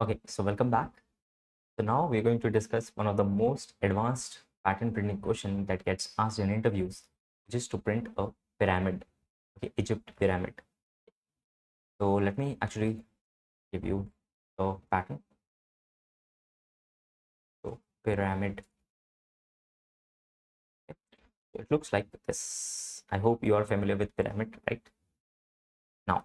Okay, so welcome back. So now we're going to discuss one of the most advanced pattern printing question that gets asked in interviews, which is to print a pyramid, okay, Egypt pyramid. So let me actually give you the pattern. So pyramid, okay. So it looks like this. I hope you are familiar with pyramid, right? Now,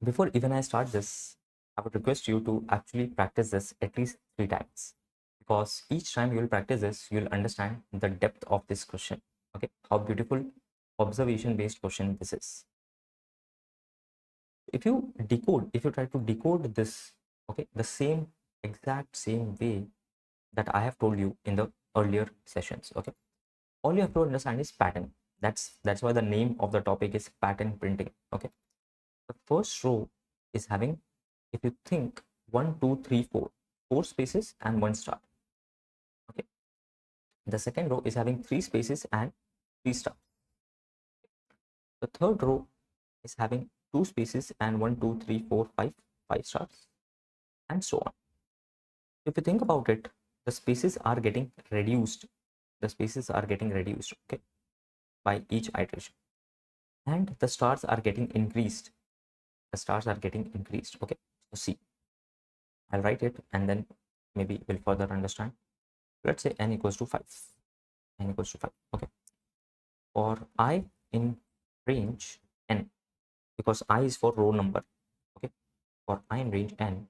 before even I start this, I would request you to actually practice this at least 3 times, because each time you will practice this, you'll understand the depth of this question. Okay, how beautiful observation based question this is. If you try to decode this, okay, the same exact same way that I have told you in the earlier sessions, okay, all you have to understand is pattern. That's why the name of the topic is pattern printing. Okay, the first row is having, if you think, one, two, three, four spaces and one star. Okay, the second row is having three spaces and three stars. The third row is having two spaces and one, two, three, four, five stars, and so on. If you think about it, the spaces are getting reduced. The spaces are getting reduced, okay, by each iteration, and the stars are getting increased. The stars are getting increased. Okay, so see, I'll write it and then maybe we'll further understand. Let's say n equals to 5. N equals to 5. Okay, for I in range n, because I is for row number. Okay, for I in range n,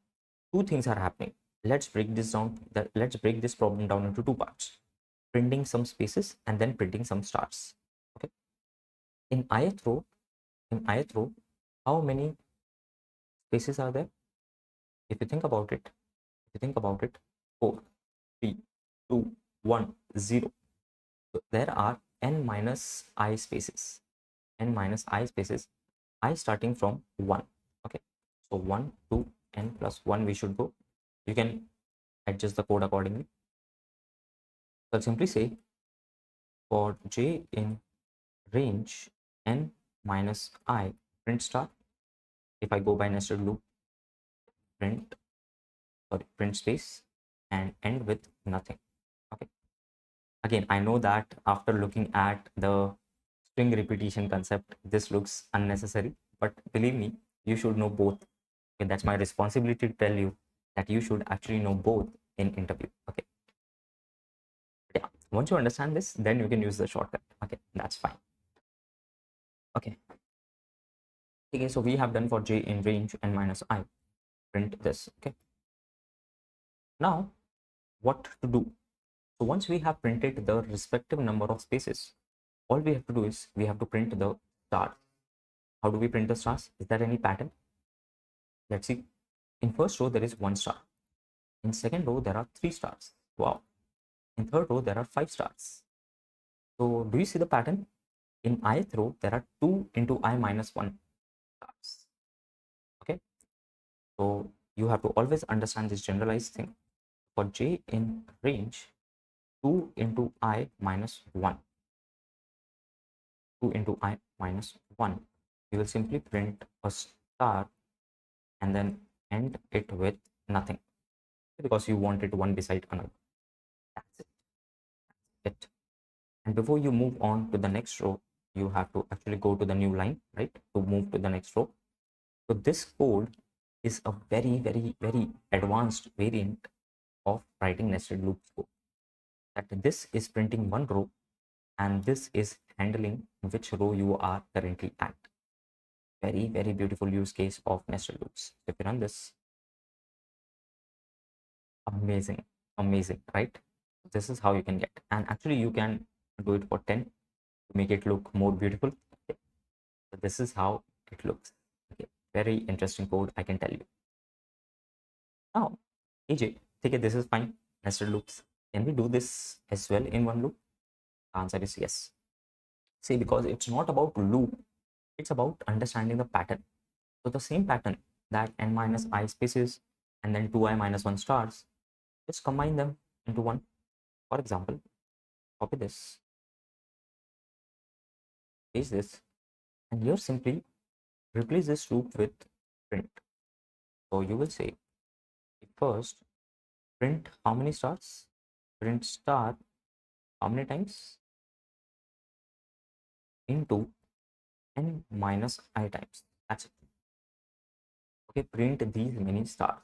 two things are happening. Let's break this down. Let's break this problem down into two parts: printing some spaces and then printing some stars. Okay, in ith row, how many spaces are there? If you think about it, four, three, two, one, 0. So there are n minus I spaces. N minus I spaces. I starting from 1. Okay, so 1 2 n plus 1 we should go. You can adjust the code accordingly. So I'll simply say, for j in range n minus I, print star. If I go by nested loop, print space and end with nothing. Okay, again, I know that after looking at the string repetition concept, this looks unnecessary, but believe me, you should know both. Okay, that's my responsibility to tell you that you should actually know both in interview. Okay, yeah, once you understand this, then you can use the shortcut. Okay, that's fine. Okay, so we have done for j in range n minus I. Print this. Okay, now what to do? So once we have printed the respective number of spaces, all we have to do is we have to print the star. How do we print the stars? Is there any pattern? Let's see. In first row there is one star. In second row there are three stars. Wow. In third row there are five stars. So do you see the pattern? In ith row there are 2 into I minus 1 stars. Okay, so you have to always understand this generalized thing. For j in range, 2 into I minus 1, 2 into I minus 1, you will simply print a star and then end it with nothing, because you want it one beside another. That's it. And before you move on to the next row, you have to actually go to the new line, right, to move to the next row. So this code is a very, very, very advanced variant of writing nested loop code. That this is printing one row and this is handling which row you are currently at. Very, very beautiful use case of nested loops. If you run this, amazing, amazing, right? This is how you can get, and actually you can do it for 10 to make it look more beautiful. Okay. So this is how it looks. Okay, very interesting code, I can tell you. Now, AJ, okay, this is fine. Nested loops. Can we do this as well in one loop? The answer is yes. See, because it's not about loop, it's about understanding the pattern. So the same pattern, that n minus I spaces and then 2i minus 1 stars, just combine them into one. For example, copy this, paste this, and here simply replace this loop with print. So you will say first, print how many stars? Print star how many times? Into n minus I times. That's it. Okay, print these many stars.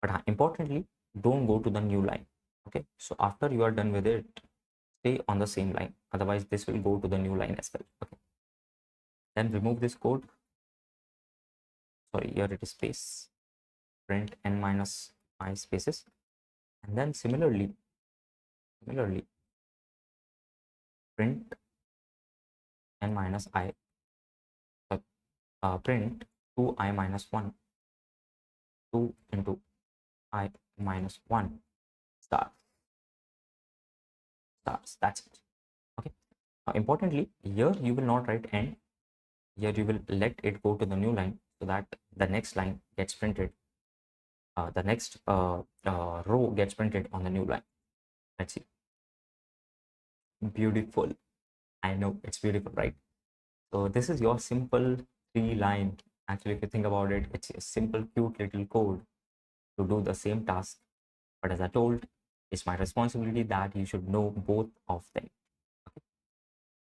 But importantly, don't go to the new line. Okay, so after you are done with it, stay on the same line. Otherwise, this will go to the new line as well. Okay, then remove this code. Sorry, here it is space. Print n minus I spaces, and then similarly print n minus I. Print 2I minus 1, 2 into I minus 1 stars. That's it. Okay. Now, importantly, here you will not write end. Here you will let it go to the new line so that the next line gets printed. The next row gets printed on the new line. Let's see. Beautiful. I know it's beautiful, right? So this is your simple 3-line. Actually, if you think about it, it's a simple, cute little code to do the same task. But as I told, it's my responsibility that you should know both of them. Okay.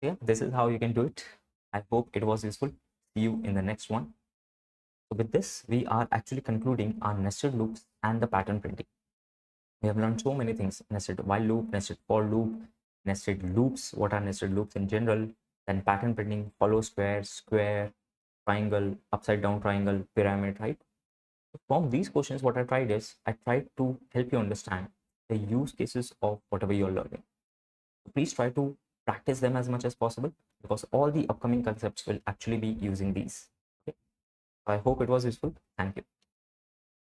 Yeah, this is how you can do it. I hope it was useful. See you in the next one. So with this, we are actually concluding our nested loops and the pattern printing. We have learned so many things: nested while loop, nested for loop, nested loops, what are nested loops in general, then pattern printing, hollow square, square, triangle, upside down triangle, pyramid, right? From these questions, what I tried is I tried to help you understand the use cases of whatever you're learning. Please try to practice them as much as possible, because all the upcoming concepts will actually be using these. Okay. I hope it was useful. Thank you.